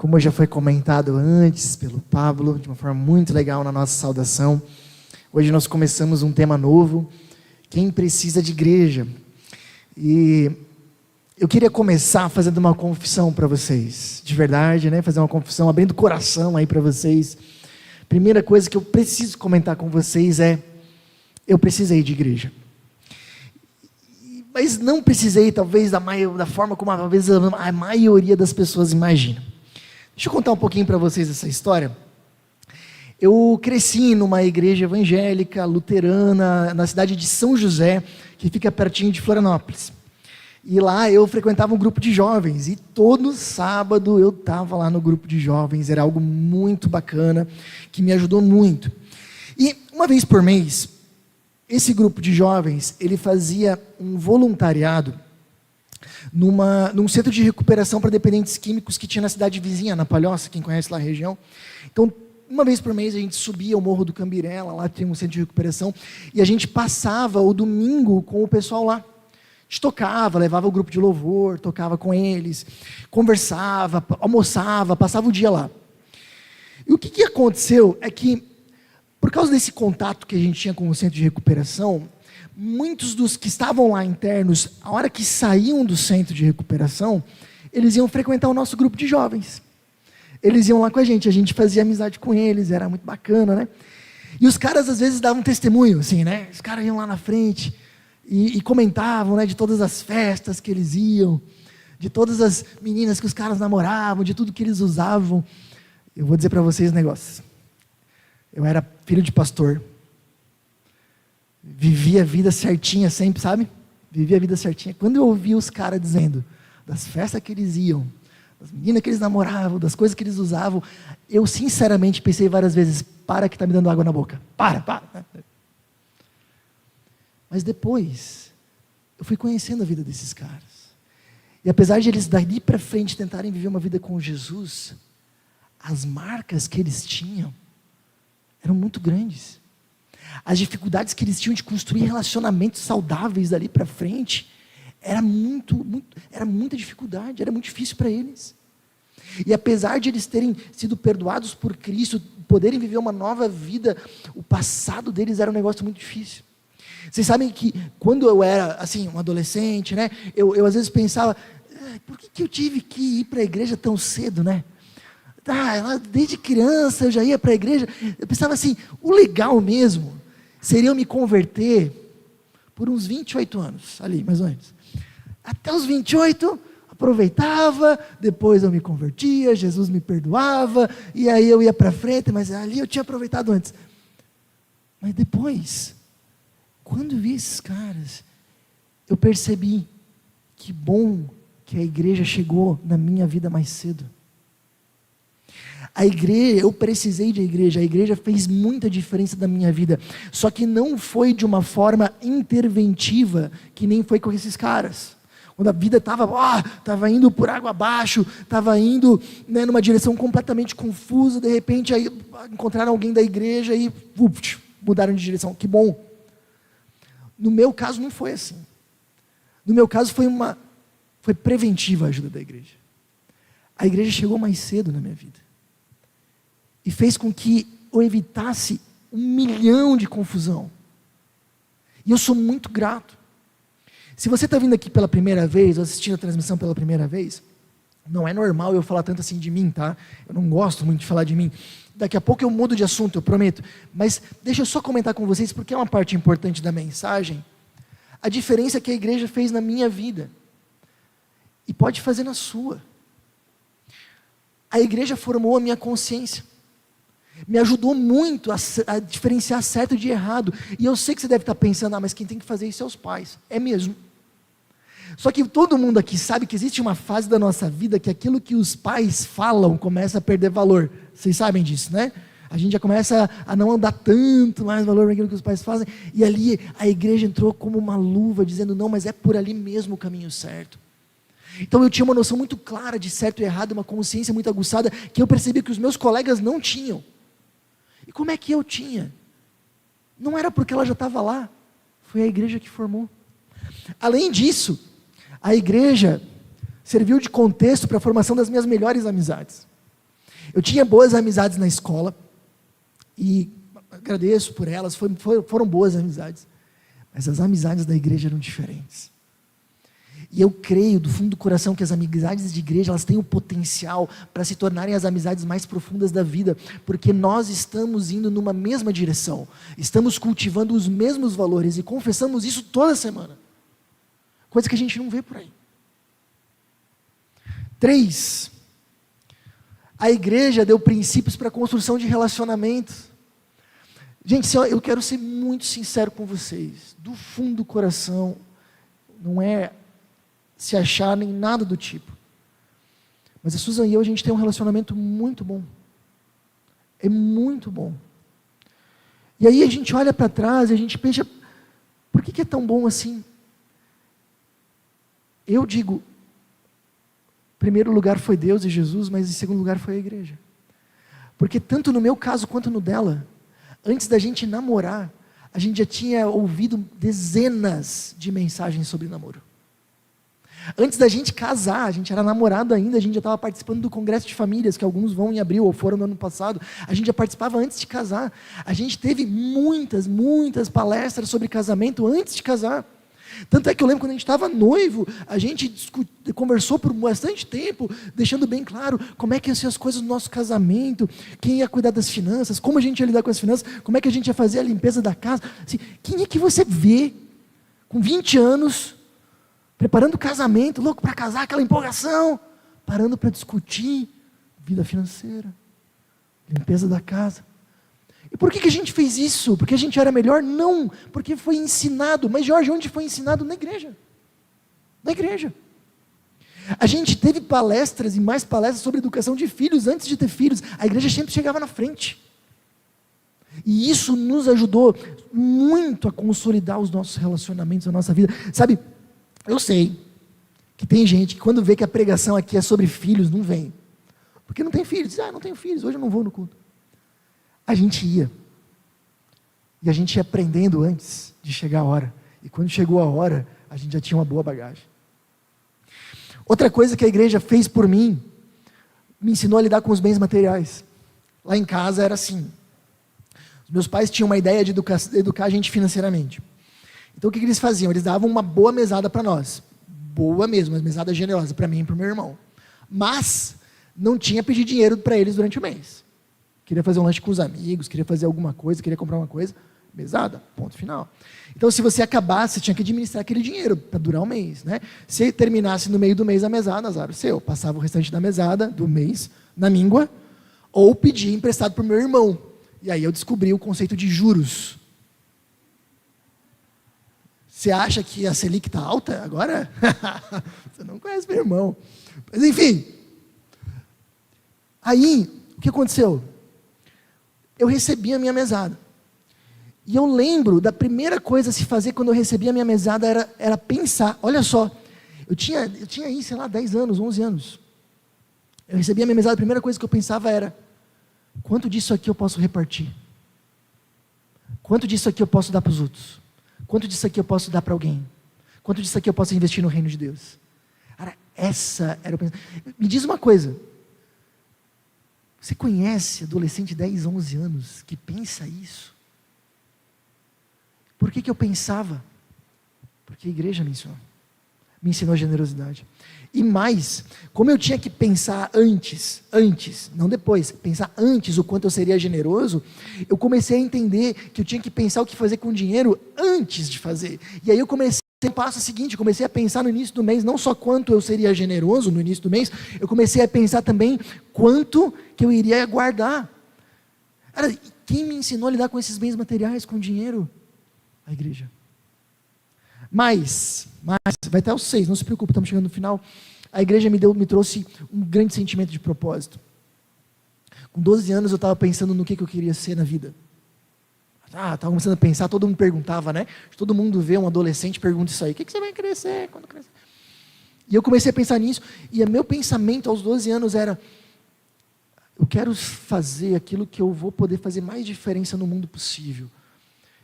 Como já foi comentado antes pelo Pablo, de uma forma muito legal na nossa saudação, hoje nós começamos um tema novo, quem precisa de igreja. E eu queria começar fazendo uma confissão para vocês, de verdade, né? Fazer uma confissão, abrindo o coração aí para vocês. Primeira coisa que eu preciso comentar com vocês é, eu precisei de igreja. Mas não precisei, talvez, da forma como talvez a maioria das pessoas imagina. Deixa eu contar um pouquinho para vocês essa história. Eu cresci numa igreja evangélica, luterana, na cidade de São José, que fica pertinho de Florianópolis. E lá eu frequentava um grupo de jovens, e todo sábado eu estava lá no grupo de jovens, era algo muito bacana, que me ajudou muito. E uma vez por mês, esse grupo de jovens, ele fazia um voluntariado num centro de recuperação para dependentes químicos que tinha na cidade vizinha, na Palhoça, quem conhece lá a região. Então, uma vez por mês a gente subia o Morro do Cambirela, lá tem um centro de recuperação, e a gente passava o domingo com o pessoal lá. A gente tocava, levava o grupo de louvor, tocava com eles, conversava, almoçava, passava o dia lá. E o que aconteceu é que, por causa desse contato que a gente tinha com o centro de recuperação, muitos dos que estavam lá internos, a hora que saíam do centro de recuperação, eles iam frequentar o nosso grupo de jovens. Eles iam lá com a gente fazia amizade com eles, era muito bacana, né? E os caras às vezes davam testemunho, assim, né? Os caras iam lá na frente e comentavam, né, de todas as festas que eles iam, de todas as meninas que os caras namoravam, de tudo que eles usavam. Eu vou dizer para vocês um negócio. Eu era filho de pastor. Vivia a vida certinha sempre, sabe? Vivia a vida certinha. Quando eu ouvia os caras dizendo das festas que eles iam, das meninas que eles namoravam, das coisas que eles usavam, eu sinceramente pensei várias vezes, para que está me dando água na boca. Para. Mas depois, eu fui conhecendo a vida desses caras. E apesar de eles dali para frente tentarem viver uma vida com Jesus, as marcas que eles tinham eram muito grandes. As dificuldades que eles tinham de construir relacionamentos saudáveis dali para frente, era muita dificuldade, era muito difícil para eles. E apesar de eles terem sido perdoados por Cristo, poderem viver uma nova vida, o passado deles era um negócio muito difícil. Vocês sabem que quando eu era assim, um adolescente, né, eu às vezes pensava, por que eu tive que ir para a igreja tão cedo, né? Desde criança eu já ia para a igreja. Eu pensava assim, o legal mesmo seria eu me converter por uns 28 anos, ali mais ou menos. Até os 28, aproveitava, depois eu me convertia, Jesus me perdoava, e aí eu ia para frente, mas ali eu tinha aproveitado antes. Mas depois, quando eu vi esses caras, eu percebi que bom que a igreja chegou na minha vida mais cedo. A igreja, eu precisei de igreja, a igreja fez muita diferença na minha vida, só que não foi de uma forma interventiva, que nem foi com esses caras. Quando a vida estava indo por água abaixo, estava indo, né, numa direção completamente confusa, de repente aí encontraram alguém da igreja e mudaram de direção. Que bom. No meu caso não foi assim. No meu caso foi preventiva a ajuda da igreja. A igreja chegou mais cedo na minha vida. E fez com que eu evitasse 1 milhão de confusão. E eu sou muito grato. Se você está vindo aqui pela primeira vez, ou assistindo a transmissão pela primeira vez, não é normal eu falar tanto assim de mim, tá? Eu não gosto muito de falar de mim. Daqui a pouco eu mudo de assunto, eu prometo. Mas deixa eu só comentar com vocês, porque é uma parte importante da mensagem, a diferença que a igreja fez na minha vida. E pode fazer na sua. A igreja formou a minha consciência. Me ajudou muito a diferenciar certo de errado. E eu sei que você deve estar pensando, mas quem tem que fazer isso é os pais. É mesmo. Só que todo mundo aqui sabe que existe uma fase da nossa vida que aquilo que os pais falam começa a perder valor. Vocês sabem disso, né? A gente já começa a não dar tanto mais valor naquilo que os pais fazem. E ali a igreja entrou como uma luva, dizendo, não, mas é por ali mesmo o caminho certo. Então eu tinha uma noção muito clara de certo e errado, uma consciência muito aguçada, que eu percebi que os meus colegas não tinham. E como é que eu tinha? Não era porque ela já estava lá, foi a igreja que formou. Além disso, a igreja serviu de contexto para a formação das minhas melhores amizades. Eu tinha boas amizades na escola, e agradeço por elas, foram boas amizades, mas as amizades da igreja eram diferentes. E eu creio do fundo do coração que as amizades de igreja, elas têm o potencial para se tornarem as amizades mais profundas da vida, porque nós estamos indo numa mesma direção, estamos cultivando os mesmos valores e confessamos isso toda semana, coisa que a gente não vê por aí. 3, a igreja deu princípios para a construção de relacionamentos. Gente, eu quero ser muito sincero com vocês, do fundo do coração, não é se achar nem nada do tipo, mas a Susan e eu, a gente tem um relacionamento muito bom, é muito bom, e aí a gente olha para trás e a gente pensa, por que é tão bom assim? Eu digo, em primeiro lugar foi Deus e Jesus, mas em segundo lugar foi a igreja, porque tanto no meu caso quanto no dela, antes da gente namorar, a gente já tinha ouvido dezenas de mensagens sobre namoro. Antes da gente casar, a gente era namorado ainda, a gente já estava participando do congresso de famílias, que alguns vão em abril ou foram no ano passado, a gente já participava antes de casar, a gente teve muitas palestras sobre casamento antes de casar, tanto é que eu lembro quando a gente estava noivo, a gente conversou por bastante tempo, deixando bem claro como é que iam ser as coisas do nosso casamento, quem ia cuidar das finanças, como a gente ia lidar com as finanças, como é que a gente ia fazer a limpeza da casa, assim, quem é que você vê, com 20 anos, preparando o casamento, louco para casar, aquela empolgação, parando para discutir vida financeira, limpeza da casa. E por que a gente fez isso? Porque a gente era melhor? Não, porque foi ensinado. Mas Jorge, onde foi ensinado? Na igreja. Na igreja. A gente teve palestras e mais palestras sobre educação de filhos antes de ter filhos. A igreja sempre chegava na frente. E isso nos ajudou muito a consolidar os nossos relacionamentos, a nossa vida. Sabe, eu sei que tem gente que quando vê que a pregação aqui é sobre filhos, não vem. Porque não tem filhos. Diz, não tenho filhos, hoje eu não vou no culto. A gente ia. E a gente ia aprendendo antes de chegar a hora. E quando chegou a hora, a gente já tinha uma boa bagagem. Outra coisa que a igreja fez por mim, me ensinou a lidar com os bens materiais. Lá em casa era assim. Os meus pais tinham uma ideia de educar a gente financeiramente. Então o que eles faziam? Eles davam uma boa mesada para nós. Boa mesmo, uma mesada generosa para mim e para o meu irmão. Mas não tinha pedir dinheiro para eles durante o mês. Queria fazer um lanche com os amigos, queria fazer alguma coisa, queria comprar uma coisa, mesada, ponto final. Então, se você acabasse, você tinha que administrar aquele dinheiro para durar um mês, né? Se terminasse no meio do mês a mesada, azar o seu, passava o restante da mesada, do mês, na míngua, ou pedia emprestado para o meu irmão. E aí eu descobri o conceito de juros. Você acha que a Selic está alta agora? Você não conhece meu irmão. Mas enfim, aí, o que aconteceu? Eu recebi a minha mesada. E eu lembro da primeira coisa a se fazer quando eu recebi a minha mesada era pensar, olha só, eu tinha aí, sei lá, 10 anos, 11 anos. Eu recebi a minha mesada, a primeira coisa que eu pensava era, quanto disso aqui eu posso repartir? Quanto disso aqui eu posso dar para os outros? Quanto disso aqui eu posso dar para alguém? Quanto disso aqui eu posso investir no reino de Deus? Cara, essa era o pensamento. Me diz uma coisa, você conhece adolescente de 10, 11 anos que pensa isso? Por que eu pensava? Porque a igreja me ensinou a generosidade. E mais, como eu tinha que pensar antes, não depois, pensar antes o quanto eu seria generoso, eu comecei a entender que eu tinha que pensar o que fazer com o dinheiro antes de fazer. E aí eu comecei o passo seguinte, comecei a pensar no início do mês, não só quanto eu seria generoso no início do mês, eu comecei a pensar também quanto que eu iria guardar. Cara, quem me ensinou a lidar com esses bens materiais, com dinheiro? A igreja. Mas, vai até os 6, não se preocupe, estamos chegando no final. A igreja me trouxe um grande sentimento de propósito. Com 12 anos eu estava pensando no que eu queria ser na vida. Estava começando a pensar, todo mundo perguntava, né? Todo mundo vê um adolescente e pergunta isso aí, o que você vai crescer quando crescer? E eu comecei a pensar nisso, e o meu pensamento aos 12 anos era, eu quero fazer aquilo que eu vou poder fazer mais diferença no mundo possível.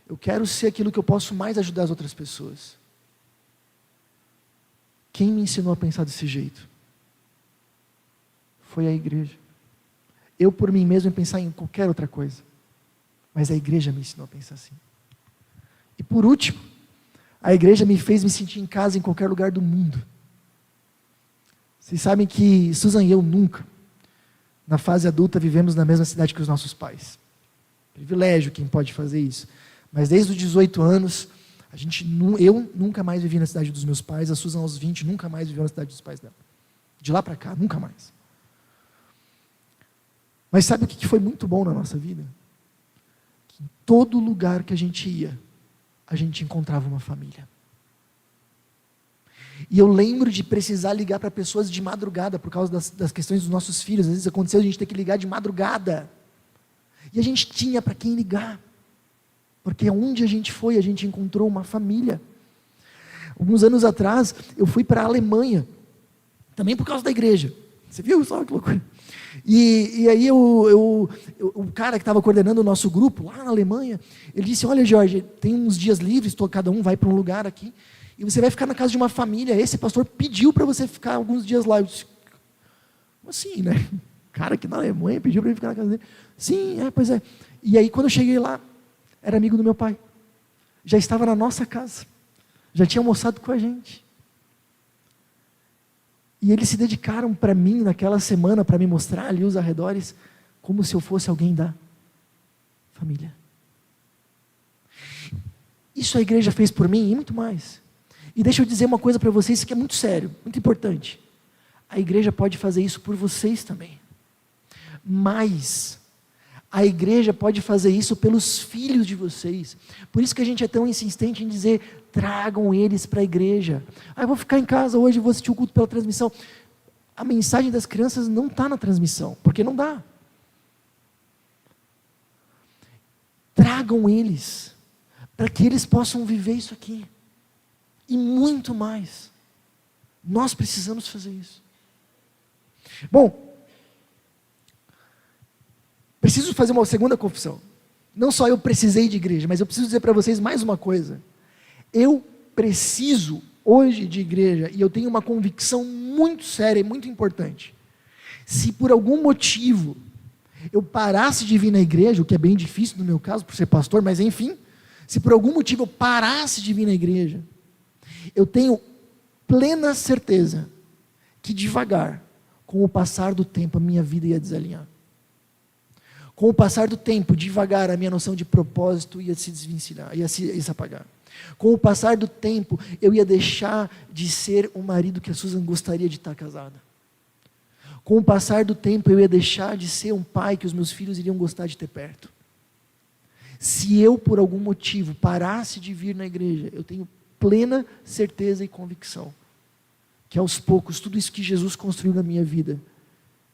Eu quero ser aquilo que eu posso mais ajudar as outras pessoas. Quem me ensinou a pensar desse jeito? Foi a igreja. eu por mim mesmo pensar em qualquer outra coisa. Mas a igreja me ensinou a pensar assim. E por último, a igreja me fez me sentir em casa em qualquer lugar do mundo. Vocês sabem que Susan e eu nunca, na fase adulta, vivemos na mesma cidade que os nossos pais. Privilégio quem pode fazer isso. Mas desde os 18 anos, eu nunca mais vivi na cidade dos meus pais, a Susan aos 20 nunca mais viveu na cidade dos pais dela. De lá para cá, nunca mais. Mas sabe o que foi muito bom na nossa vida? Que em todo lugar que a gente ia, a gente encontrava uma família. E eu lembro de precisar ligar para pessoas de madrugada, por causa das questões dos nossos filhos. Às vezes aconteceu a gente ter que ligar de madrugada. E a gente tinha para quem ligar. Porque onde a gente foi, a gente encontrou uma família. Alguns anos atrás, eu fui para a Alemanha. Também por causa da igreja. Você viu só que loucura? E aí o cara que estava coordenando o nosso grupo, lá na Alemanha, ele disse, olha Jorge, tem uns dias livres, cada um vai para um lugar aqui, e você vai ficar na casa de uma família, esse pastor pediu para você ficar alguns dias lá. Eu disse, como assim, né? O cara que na Alemanha pediu para eu ficar na casa dele. Sim, pois é. E aí quando eu cheguei lá, era amigo do meu pai. Já estava na nossa casa. Já tinha almoçado com a gente. E eles se dedicaram para mim naquela semana, para me mostrar ali os arredores, como se eu fosse alguém da família. Isso a igreja fez por mim e muito mais. E deixa eu dizer uma coisa para vocês que é muito sério, muito importante. A igreja pode fazer isso por vocês também. Mas a igreja pode fazer isso pelos filhos de vocês. Por isso que a gente é tão insistente em dizer, tragam eles para a igreja. Eu vou ficar em casa hoje, vou assistir o culto pela transmissão. A mensagem das crianças não está na transmissão, porque não dá. Tragam eles, para que eles possam viver isso aqui. E muito mais. Nós precisamos fazer isso. Bom, preciso fazer uma segunda confissão. Não só eu precisei de igreja, mas eu preciso dizer para vocês mais uma coisa. Eu preciso hoje de igreja, e eu tenho uma convicção muito séria e muito importante. Se por algum motivo eu parasse de vir na igreja, o que é bem difícil no meu caso, por ser pastor, mas enfim, se por algum motivo eu parasse de vir na igreja, eu tenho plena certeza que devagar, com o passar do tempo, a minha vida ia desalinhar. Com o passar do tempo, devagar, a minha noção de propósito ia se desvencilhar, ia se apagar. Com o passar do tempo, eu ia deixar de ser o marido que a Susan gostaria de estar casada. Com o passar do tempo, eu ia deixar de ser um pai que os meus filhos iriam gostar de ter perto. Se eu, por algum motivo, parasse de vir na igreja, eu tenho plena certeza e convicção que aos poucos, tudo isso que Jesus construiu na minha vida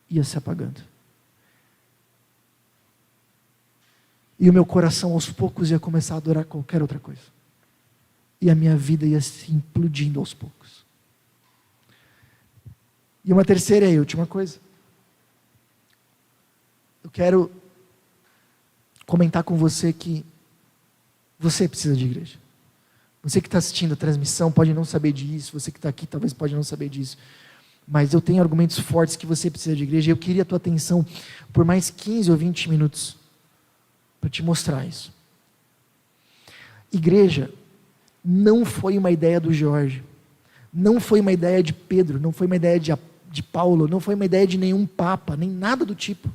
ia se apagando. E o meu coração aos poucos ia começar a adorar qualquer outra coisa. E a minha vida ia se implodindo aos poucos. E uma terceira e última coisa. Eu quero comentar com você que você precisa de igreja. Você que está assistindo a transmissão pode não saber disso, você que está aqui talvez pode não saber disso. Mas eu tenho argumentos fortes que você precisa de igreja. Eu queria a tua atenção por mais 15 ou 20 minutos para te mostrar isso. Igreja não foi uma ideia do Jorge, não foi uma ideia de Pedro, não foi uma ideia de Paulo, não foi uma ideia de nenhum papa, nem nada do tipo.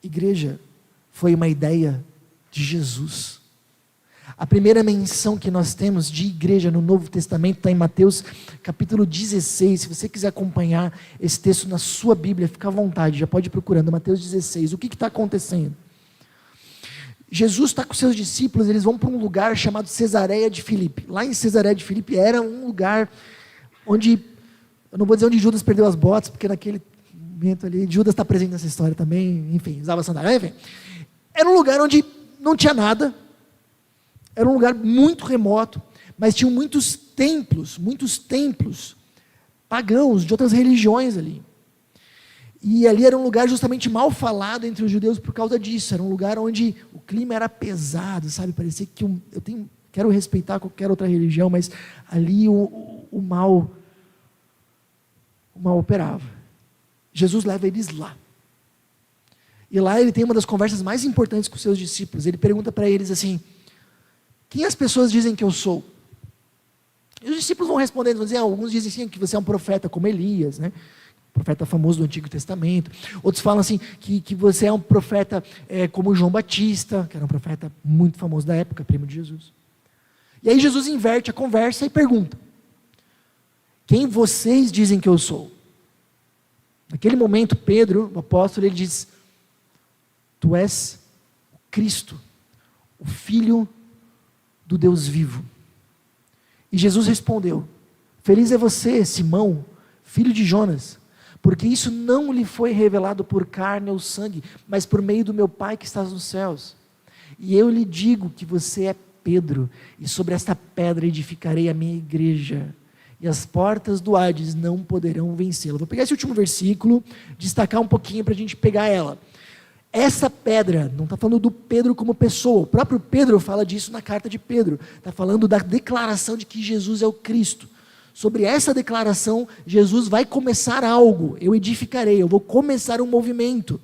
Igreja foi uma ideia de Jesus. A primeira menção que nós temos de igreja no Novo Testamento está em Mateus capítulo 16. Se você quiser acompanhar esse texto na sua Bíblia, fica à vontade, já pode ir procurando. Mateus 16. O que está acontecendo? Jesus está com seus discípulos, eles vão para um lugar chamado Cesareia de Filipe. Lá em Cesareia de Filipe era um lugar onde, eu não vou dizer onde Judas perdeu as botas, porque naquele momento ali, Judas está presente nessa história também, enfim, usava sandália, enfim. Era um lugar onde não tinha nada, era um lugar muito remoto, mas tinham muitos templos pagãos, de outras religiões ali. E ali era um lugar justamente mal falado entre os judeus por causa disso. Era um lugar onde o clima era pesado, sabe? Parecia que quero respeitar qualquer outra religião, mas ali o mal operava. Jesus leva eles lá. E lá ele tem uma das conversas mais importantes com os seus discípulos. Ele pergunta para eles assim: quem as pessoas dizem que eu sou? E os discípulos vão respondendo, vão dizer, alguns dizem sim, que você é um profeta como Elias, né? Profeta famoso do Antigo Testamento. Outros falam assim, que você é um profeta como João Batista, que era um profeta muito famoso da época, primo de Jesus. E aí Jesus inverte a conversa e pergunta: quem vocês dizem que eu sou? Naquele momento, Pedro, o apóstolo, ele diz: tu és o Cristo, o Filho do Deus vivo. E Jesus respondeu: feliz é você, Simão, filho de Jonas, porque isso não lhe foi revelado por carne ou sangue, mas por meio do meu Pai que está nos céus. E eu lhe digo que você é Pedro, e sobre esta pedra edificarei a minha igreja, e as portas do Hades não poderão vencê-la. Vou pegar esse último versículo, destacar um pouquinho para a gente pegar ela. Essa pedra, não está falando do Pedro como pessoa, o próprio Pedro fala disso na carta de Pedro, está falando da declaração de que Jesus é o Cristo. Sobre essa declaração, Jesus vai começar algo, eu edificarei, eu vou começar um movimento,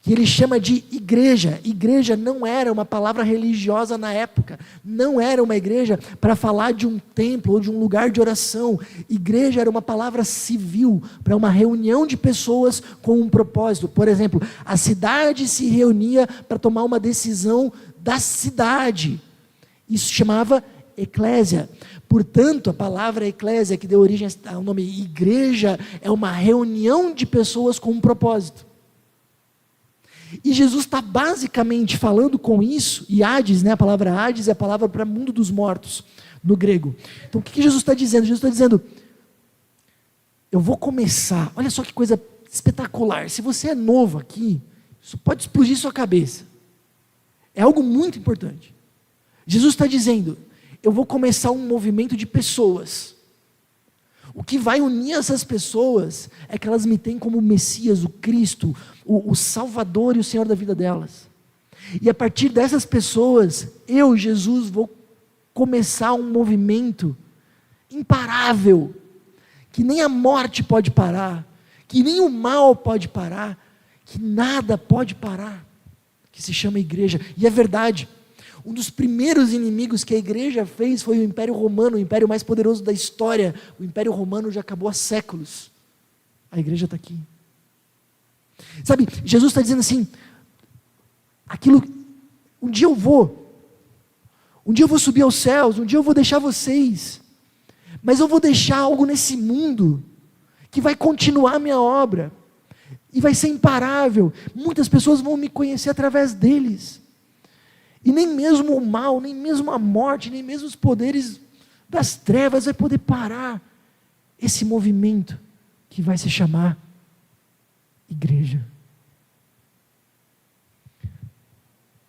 que ele chama de igreja. Igreja não era uma palavra religiosa na época, não era uma igreja para falar de um templo ou de um lugar de oração. Igreja era uma palavra civil, para uma reunião de pessoas com um propósito. Por exemplo, a cidade se reunia para tomar uma decisão da cidade, isso chamava eclésia. Portanto, a palavra eclésia, que deu origem ao nome igreja, é uma reunião de pessoas com um propósito. E Jesus está basicamente falando com isso, e Hades, né, a palavra Hades é a palavra para mundo dos mortos, no grego. Então o que Jesus está dizendo? Jesus está dizendo: eu vou começar, olha só que coisa espetacular, se você é novo aqui, isso pode explodir sua cabeça, é algo muito importante. Jesus está dizendo: eu vou começar um movimento de pessoas. O que vai unir essas pessoas é que elas me têm como o Messias, o Cristo, o Salvador e o Senhor da vida delas. E a partir dessas pessoas, eu, Jesus, vou começar um movimento imparável, que nem a morte pode parar, que nem o mal pode parar, que nada pode parar, que se chama igreja. E é verdade. Um dos primeiros inimigos que a igreja fez foi o Império Romano, o império mais poderoso da história. O Império Romano já acabou há séculos. A igreja está aqui. Sabe, Jesus está dizendo assim, um dia eu vou subir aos céus, um dia eu vou deixar vocês, mas eu vou deixar algo nesse mundo, que vai continuar a minha obra, e vai ser imparável. Muitas pessoas vão me conhecer através deles. E nem mesmo o mal, nem mesmo a morte, nem mesmo os poderes das trevas vai poder parar esse movimento que vai se chamar igreja.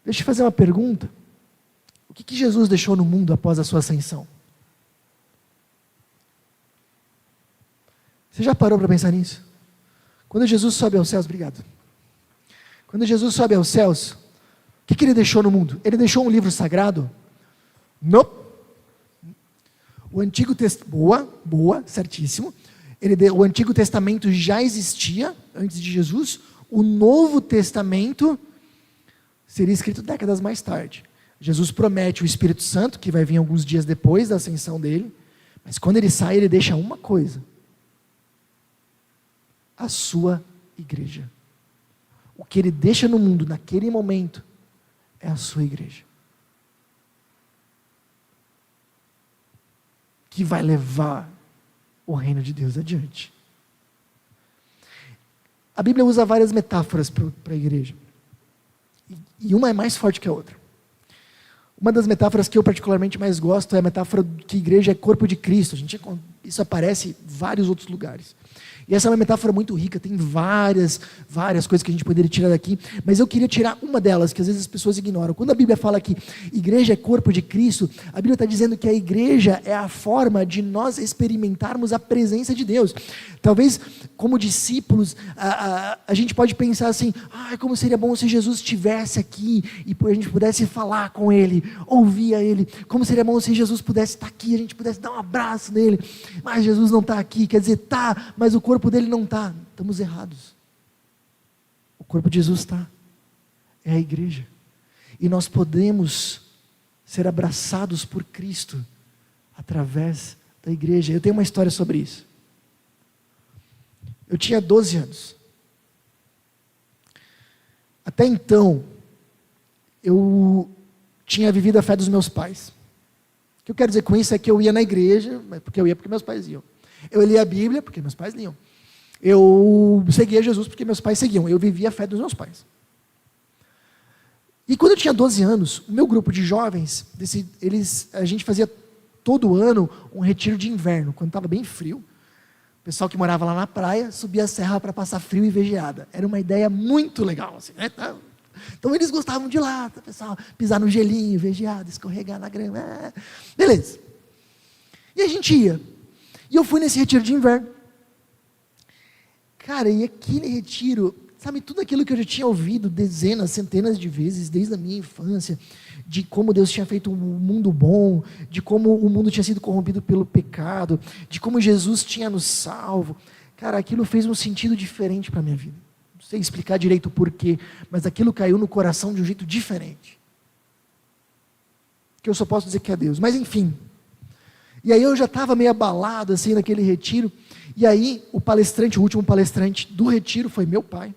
Deixa eu fazer uma pergunta. O que Jesus deixou no mundo após a sua ascensão? Você já parou para pensar nisso? Quando Jesus sobe aos céus, obrigado. Quando Jesus sobe aos céus, o que ele deixou no mundo? Ele deixou um livro sagrado? Não. O Antigo Testamento, boa, certíssimo. O Antigo Testamento já existia antes de Jesus. O Novo Testamento seria escrito décadas mais tarde. Jesus promete o Espírito Santo, que vai vir alguns dias depois da ascensão dele. Mas quando ele sai, ele deixa uma coisa: a sua igreja. O que ele deixa no mundo naquele momento é a sua igreja, que vai levar o reino de Deus adiante. A Bíblia usa várias metáforas para a igreja, e uma é mais forte que a outra. Uma das metáforas que eu particularmente mais gosto é a metáfora que a igreja é corpo de Cristo. Isso aparece em vários outros lugares. E essa é uma metáfora muito rica, tem várias coisas que a gente poderia tirar daqui, mas eu queria tirar uma delas, que às vezes as pessoas ignoram. Quando a Bíblia fala que igreja é corpo de Cristo, a Bíblia está dizendo que a igreja é a forma de nós experimentarmos a presença de Deus. Talvez, como discípulos, a gente pode pensar assim: como seria bom se Jesus estivesse aqui, e a gente pudesse falar com Ele, ouvir a Ele. Como seria bom se Jesus pudesse estar aqui, a gente pudesse dar um abraço nele. Mas Jesus não está aqui, quer dizer, mas o corpo dele não está. Estamos errados. O corpo de Jesus está. É a igreja. E nós podemos ser abraçados por Cristo através da igreja. Eu tenho uma história sobre isso. Eu tinha 12 anos. Até então, eu tinha vivido a fé dos meus pais. O que eu quero dizer com isso é que eu ia na igreja, porque eu ia porque meus pais iam. Eu lia a Bíblia porque meus pais liam. Eu seguia Jesus porque meus pais seguiam. Eu vivia a fé dos meus pais. E quando eu tinha 12 anos, o meu grupo de jovens, a gente fazia todo ano um retiro de inverno, quando estava bem frio. O pessoal que morava lá na praia subia a serra para passar frio e ver geada. Era uma ideia muito legal, assim, né? Então eles gostavam de ir lá, o pessoal pisar no gelinho, ver geada, escorregar na grama. Beleza. E a gente ia. E eu fui nesse retiro de inverno. Cara, e aquele retiro, sabe, tudo aquilo que eu já tinha ouvido dezenas, centenas de vezes, desde a minha infância, de como Deus tinha feito um mundo bom, de como o mundo tinha sido corrompido pelo pecado, de como Jesus tinha nos salvo. Cara, aquilo fez um sentido diferente para a minha vida. Não sei explicar direito o porquê, mas aquilo caiu no coração de um jeito diferente. Que eu só posso dizer que é Deus. Mas enfim. E aí eu já estava meio abalado assim naquele retiro. E aí o último palestrante do retiro foi meu pai.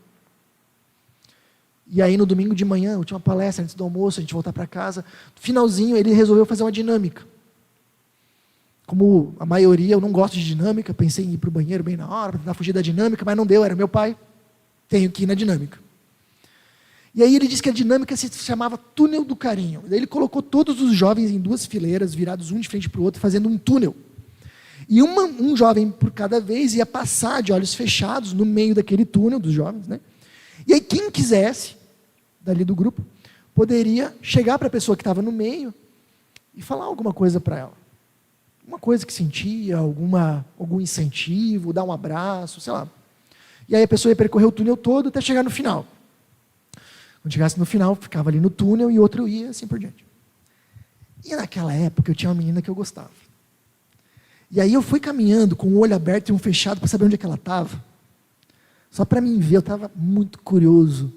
E aí no domingo de manhã, última palestra, antes do almoço, a gente voltar para casa. No finalzinho ele resolveu fazer uma dinâmica. Como a maioria, eu não gosto de dinâmica, pensei em ir para o banheiro bem na hora, para tentar fugir da dinâmica, mas não deu, era meu pai. Tenho que ir na dinâmica. E aí ele disse que a dinâmica se chamava Túnel do Carinho. Daí ele colocou todos os jovens em 2 fileiras, virados um de frente para o outro, fazendo um túnel. E um jovem por cada vez ia passar de olhos fechados no meio daquele túnel dos jovens, né? E aí quem quisesse, dali do grupo, poderia chegar para a pessoa que estava no meio e falar alguma coisa para ela. Uma coisa que sentia, algum incentivo, dar um abraço, sei lá. E aí a pessoa ia percorrer o túnel todo até chegar no final. Quando chegasse no final, ficava ali no túnel e outro ia, assim por diante. E naquela época eu tinha uma menina que eu gostava. E aí eu fui caminhando com um olho aberto e um fechado para saber onde é que ela estava. Só para mim ver, eu estava muito curioso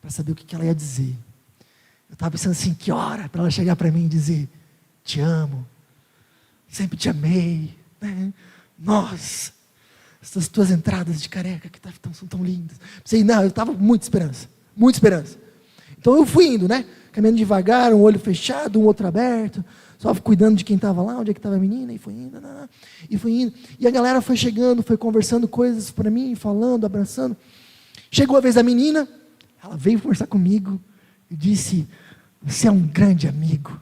para saber o que ela ia dizer. Eu estava pensando assim, que hora para ela chegar para mim e dizer, te amo, sempre te amei, né? Nossa, essas tuas entradas de careca que são tão lindas. Pensei, não, eu estava com muita esperança. Muita esperança. Então eu fui indo, né? Caminhando devagar, um olho fechado, um outro aberto, só cuidando de quem estava lá, onde é que estava a menina, e fui indo, e fui indo. E a galera foi chegando, foi conversando coisas para mim, falando, abraçando. Chegou a vez da menina, ela veio conversar comigo e disse, você é um grande amigo.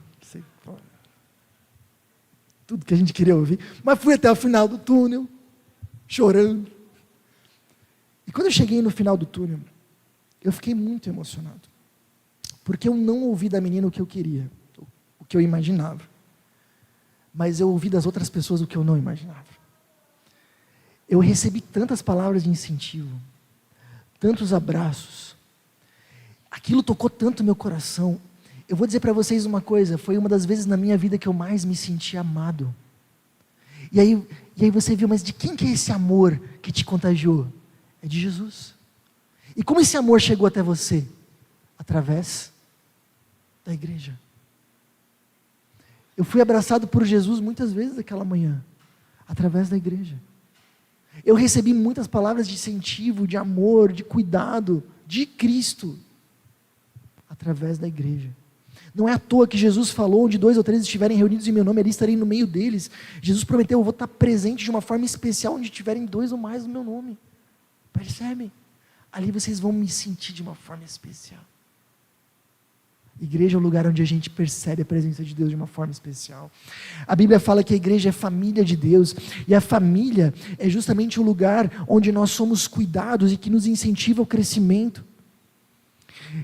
Tudo que a gente queria ouvir. Mas fui até o final do túnel, chorando. E quando eu cheguei no final do túnel, eu fiquei muito emocionado, porque eu não ouvi da menina o que eu queria, o que eu imaginava, mas eu ouvi das outras pessoas o que eu não imaginava. Eu recebi tantas palavras de incentivo, tantos abraços, aquilo tocou tanto meu coração. Eu vou dizer para vocês uma coisa, foi uma das vezes na minha vida que eu mais me senti amado. E aí você viu, mas de quem que é esse amor que te contagiou? É de Jesus. E como esse amor chegou até você? Através da igreja. Eu fui abraçado por Jesus muitas vezes naquela manhã, através da igreja. Eu recebi muitas palavras de incentivo, de amor, de cuidado, de Cristo, através da igreja. Não é à toa que Jesus falou, onde 2 ou 3 estiverem reunidos em meu nome, ali estarei no meio deles. Jesus prometeu, eu vou estar presente de uma forma especial, onde tiverem 2 ou mais no meu nome. Percebem? Ali vocês vão me sentir de uma forma especial. Igreja é o lugar onde a gente percebe a presença de Deus de uma forma especial. A Bíblia fala que a igreja é família de Deus, e a família é justamente o lugar onde nós somos cuidados e que nos incentiva o crescimento.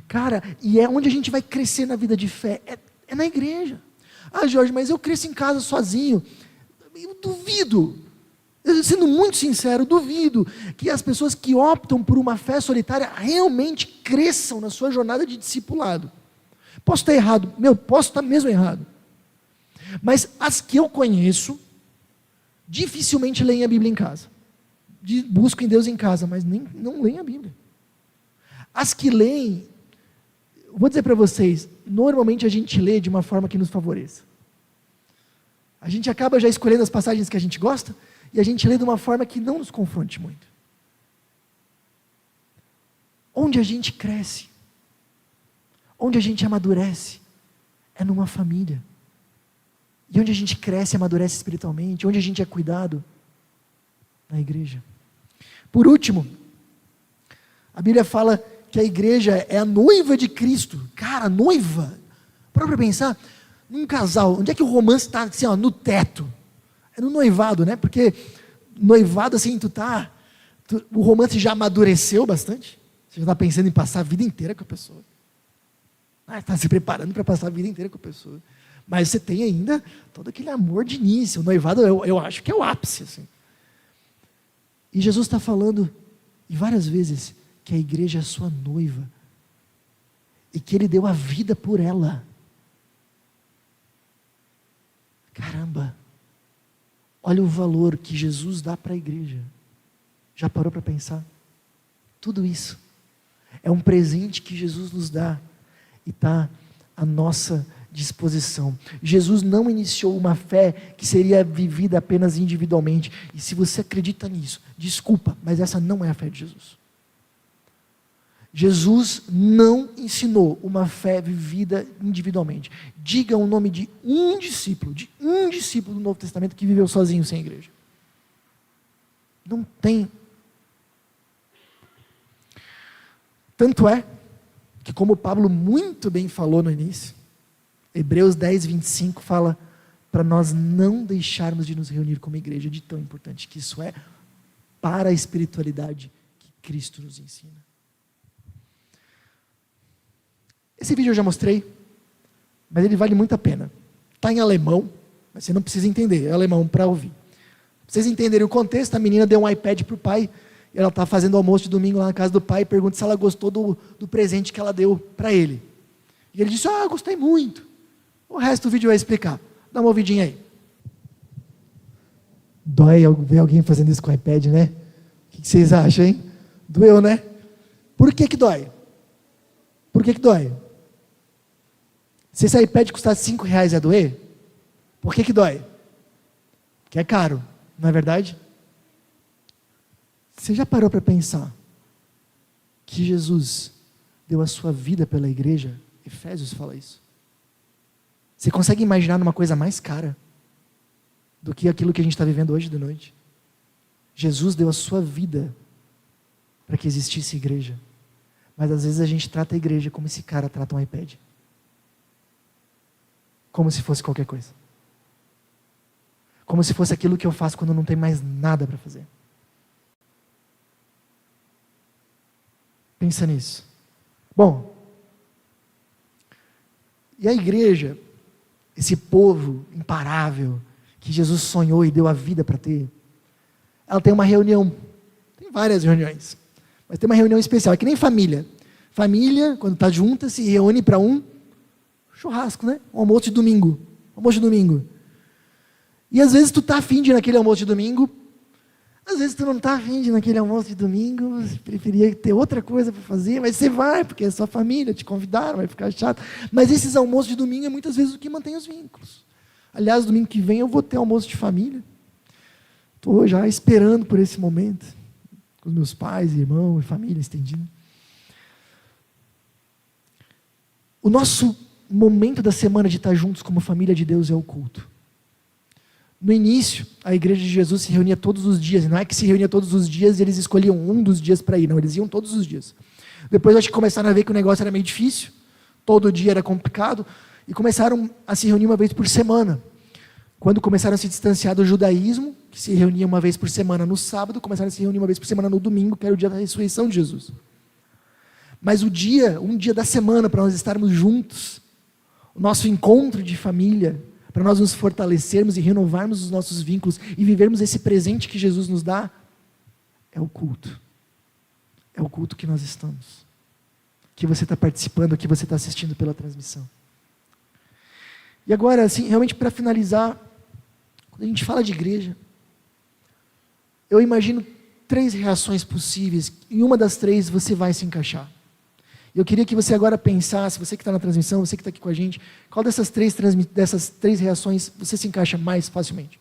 Cara, e é onde a gente vai crescer na vida de fé, é na igreja. Ah, Jorge, mas eu cresço em casa sozinho. Eu duvido. Sendo muito sincero, duvido que as pessoas que optam por uma fé solitária realmente cresçam na sua jornada de discipulado. Posso estar errado, posso estar mesmo errado. Mas as que eu conheço, dificilmente leem a Bíblia em casa. Buscam em Deus em casa, mas não leem a Bíblia. As que leem, vou dizer para vocês, normalmente a gente lê de uma forma que nos favoreça. A gente acaba já escolhendo as passagens que a gente gosta, e a gente lê de uma forma que não nos confronte muito. Onde a gente cresce, onde a gente amadurece, é numa família. E onde a gente cresce e amadurece espiritualmente, onde a gente é cuidado, na igreja. Por último, a Bíblia fala que a igreja é a noiva de Cristo. Cara, noiva. Para pensar, num casal, onde é que o romance está assim, ó, no teto? É no noivado, né? Porque noivado, assim, o romance já amadureceu bastante. Você já está pensando em passar a vida inteira com a pessoa. Está se preparando para passar a vida inteira com a pessoa. Mas você tem ainda todo aquele amor de início. O noivado, eu acho que é o ápice. Assim. E Jesus está falando, e várias vezes, que a igreja é a sua noiva. E que Ele deu a vida por ela. Caramba! Olha o valor que Jesus dá para a igreja. Já parou para pensar? Tudo isso é um presente que Jesus nos dá e está à nossa disposição. Jesus não iniciou uma fé que seria vivida apenas individualmente. E se você acredita nisso, desculpa, mas essa não é a fé de Jesus. Jesus não ensinou uma fé vivida individualmente. Diga o nome de um discípulo do Novo Testamento que viveu sozinho sem igreja. Não tem. Tanto é que, como Pablo muito bem falou no início, Hebreus 10, 25 fala para nós não deixarmos de nos reunir como igreja, de tão importante que isso é para a espiritualidade que Cristo nos ensina. Esse vídeo eu já mostrei, mas ele vale muito a pena. Está em alemão, mas você não precisa entender, é alemão para ouvir. Pra vocês entenderem o contexto, a menina deu um iPad para o pai, e ela está fazendo almoço de domingo lá na casa do pai, e pergunta se ela gostou do presente que ela deu para ele. E ele disse, gostei muito. O resto do vídeo vai explicar. Dá uma ouvidinha aí. Dói ver alguém fazendo isso com o iPad, né? O que vocês acham, hein? Doeu, né? Por que dói? Por que dói? Se esse iPad custasse R$5, ia doer? Por que dói? Porque é caro, não é verdade? Você já parou para pensar que Jesus deu a sua vida pela igreja? Efésios fala isso. Você consegue imaginar numa coisa mais cara do que aquilo que a gente está vivendo hoje de noite? Jesus deu a sua vida para que existisse igreja. Mas às vezes a gente trata a igreja como esse cara trata um iPad. Como se fosse qualquer coisa. Como se fosse aquilo que eu faço quando não tem mais nada para fazer. Pensa nisso. Bom, e a igreja, esse povo imparável, que Jesus sonhou e deu a vida para ter, ela tem uma reunião. Tem várias reuniões. Mas tem uma reunião especial, é que nem família. Família, quando está junta, se reúne para um churrasco, né? Um almoço de domingo. Almoço de domingo. E às vezes tu está afim de ir naquele almoço de domingo, às vezes tu não está afim de ir naquele almoço de domingo, você preferia ter outra coisa para fazer, mas você vai, porque é sua família, te convidaram, vai ficar chato. Mas esses almoços de domingo é muitas vezes o que mantém os vínculos. Aliás, domingo que vem eu vou ter almoço de família. Estou já esperando por esse momento, com os meus pais, irmãos e família estendida. O nosso momento da semana de estar juntos como família de Deus é o culto. No início, a igreja de Jesus se reunia todos os dias. Não é que se reunia todos os dias e eles escolhiam um dos dias para ir. Não, eles iam todos os dias. Depois acho que começaram a ver que o negócio era meio difícil. Todo dia era complicado. E começaram a se reunir uma vez por semana. Quando começaram a se distanciar do judaísmo, que se reunia uma vez por semana no sábado, começaram a se reunir uma vez por semana no domingo, que era o dia da ressurreição de Jesus. Mas um dia da semana para nós estarmos juntos, o nosso encontro de família, para nós nos fortalecermos e renovarmos os nossos vínculos e vivermos esse presente que Jesus nos dá, é o culto. É o culto que nós estamos. Que você está participando, que você está assistindo pela transmissão. E agora, assim, realmente para finalizar, quando a gente fala de igreja, eu imagino 3 reações possíveis, e uma das 3 você vai se encaixar. Eu queria que você agora pensasse, você que está na transmissão, você que está aqui com a gente, qual dessas três reações você se encaixa mais facilmente?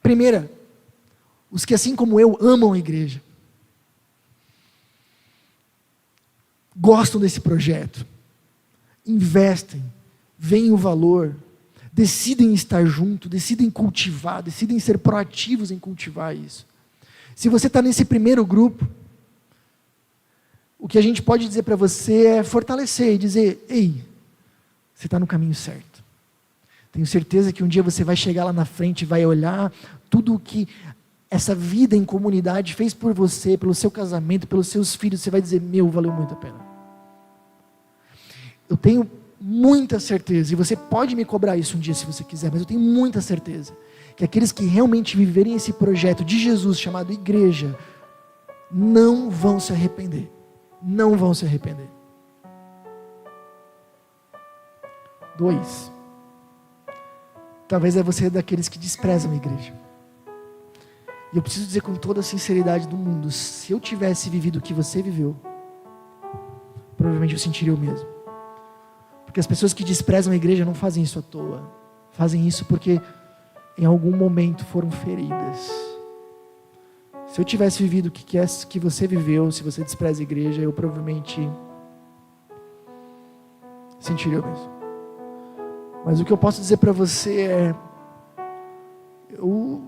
Primeira, os que assim como eu amam a igreja, gostam desse projeto, investem, veem o valor, decidem estar junto, decidem cultivar, decidem ser proativos em cultivar isso. Se você está nesse primeiro grupo, o que a gente pode dizer para você é fortalecer e dizer: ei, você está no caminho certo. Tenho certeza que um dia você vai chegar lá na frente e vai olhar tudo o que essa vida em comunidade fez por você, pelo seu casamento, pelos seus filhos, você vai dizer: meu, valeu muito a pena. Eu tenho muita certeza, e você pode me cobrar isso um dia se você quiser, mas eu tenho muita certeza, que aqueles que realmente viverem esse projeto de Jesus chamado igreja, não vão se arrepender. Não vão se arrepender. 2. Talvez é você daqueles que desprezam a igreja. E eu preciso dizer com toda a sinceridade do mundo, se eu tivesse vivido o que você viveu, provavelmente eu sentiria o mesmo. Porque as pessoas que desprezam a igreja não fazem isso à toa. Fazem isso porque em algum momento foram feridas. Se eu tivesse vivido o que você viveu, se você despreza a igreja, eu provavelmente sentiria o mesmo. Mas o que eu posso dizer para você é, eu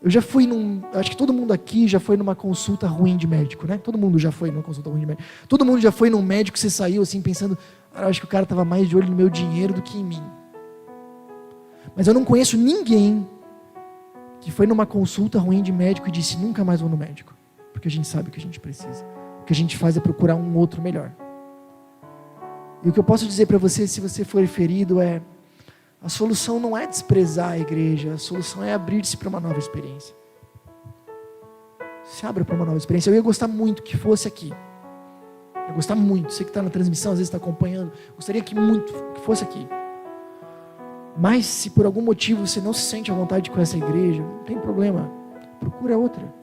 já fui acho que todo mundo aqui já foi numa consulta ruim de médico, né? Todo mundo já foi numa consulta ruim de médico. Todo mundo já foi num médico que você saiu assim pensando: acho que o cara estava mais de olho no meu dinheiro do que em mim. Mas eu não conheço ninguém que foi numa consulta ruim de médico e disse: nunca mais vou no médico, porque a gente sabe o que a gente precisa. O que a gente faz é procurar um outro melhor. E o que eu posso dizer para você, se você for ferido, é: a solução não é desprezar a igreja, a solução é abrir-se para uma nova experiência. Se abra para uma nova experiência. Eu ia gostar muito que fosse aqui. Eu ia gostar muito. Você que está na transmissão, às vezes está acompanhando, gostaria muito que fosse aqui. Mas se por algum motivo você não se sente à vontade com essa igreja, não tem problema, procura outra.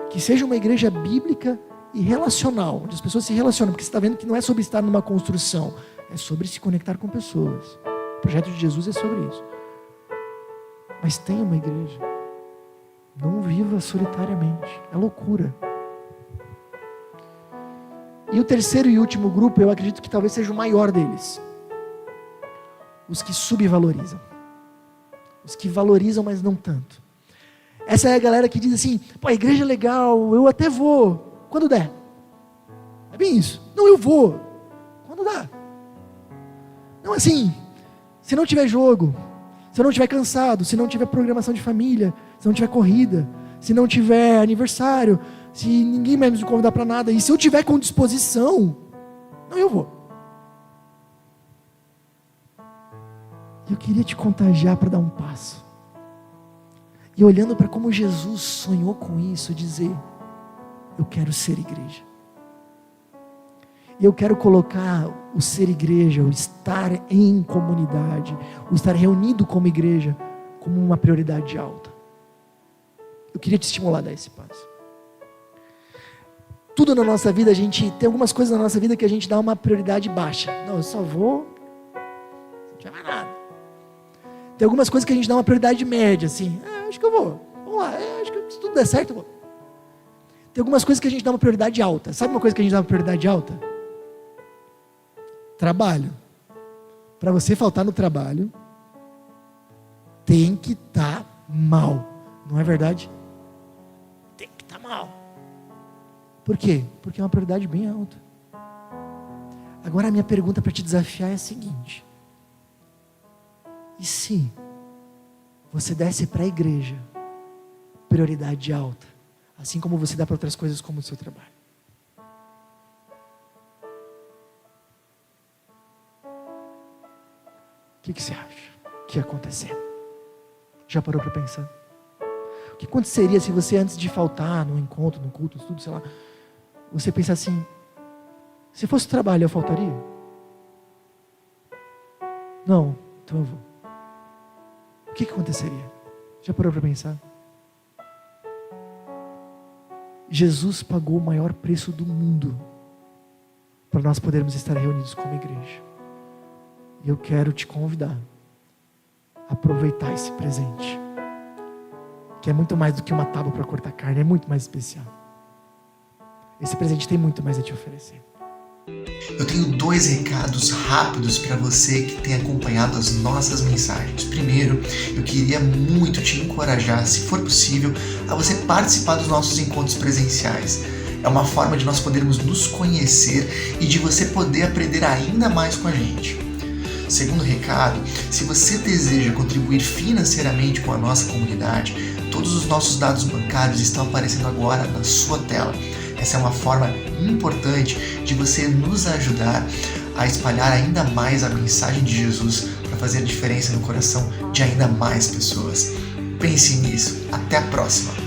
Que seja uma igreja bíblica e relacional, onde as pessoas se relacionam, porque você está vendo que não é sobre estar numa construção, é sobre se conectar com pessoas. O projeto de Jesus é sobre isso. Mas tenha uma igreja. Não viva solitariamente, é loucura. E o terceiro e último grupo, eu acredito que talvez seja o maior deles. Os que subvalorizam. Os que valorizam, mas não tanto. Essa é a galera que diz assim: pô, a igreja é legal, eu até vou, quando der. É bem isso. Não, eu vou, quando dá. Não assim, se não tiver jogo, se eu não tiver cansado, se não tiver programação de família, se não tiver corrida, se não tiver aniversário, se ninguém mais me convidar para nada, e se eu tiver com disposição, não, eu vou. Eu queria te contagiar para dar um passo. E olhando para como Jesus sonhou com isso, dizer: eu quero ser igreja. E eu quero colocar o ser igreja, o estar em comunidade, o estar reunido como igreja, como uma prioridade alta. Eu queria te estimular a dar esse passo. Tudo na nossa vida, tem algumas coisas na nossa vida que a gente dá uma prioridade baixa. Não, eu só vou se não tiver mais nada. Tem algumas coisas que a gente dá uma prioridade média, assim: acho que eu vou, vamos lá, acho que se tudo der certo eu vou. Tem algumas coisas que a gente dá uma prioridade alta. Sabe uma coisa que a gente dá uma prioridade alta? Trabalho. Para você faltar no trabalho, tem que estar mal, não é verdade? Tem que estar mal. Por quê? Porque é uma prioridade bem alta. Agora a minha pergunta para te desafiar é a seguinte: e se você desse para a igreja prioridade alta, assim como você dá para outras coisas como o seu trabalho? O que você acha que ia acontecer? Já parou para pensar? O que aconteceria se você, antes de faltar no encontro, no culto, tudo, sei lá, você pensar assim: se fosse trabalho, eu faltaria? Não, então eu vou. O que aconteceria? Já parou para pensar? Jesus pagou o maior preço do mundo para nós podermos estar reunidos como igreja. E eu quero te convidar a aproveitar esse presente, que é muito mais do que uma tábua para cortar carne, é muito mais especial. Esse presente tem muito mais a te oferecer. Eu tenho 2 recados rápidos para você que tem acompanhado as nossas mensagens. Primeiro, eu queria muito te encorajar, se for possível, a você participar dos nossos encontros presenciais. É uma forma de nós podermos nos conhecer e de você poder aprender ainda mais com a gente. Segundo recado, se você deseja contribuir financeiramente com a nossa comunidade, todos os nossos dados bancários estão aparecendo agora na sua tela. Essa é uma forma importante de você nos ajudar a espalhar ainda mais a mensagem de Jesus para fazer a diferença no coração de ainda mais pessoas. Pense nisso. Até a próxima!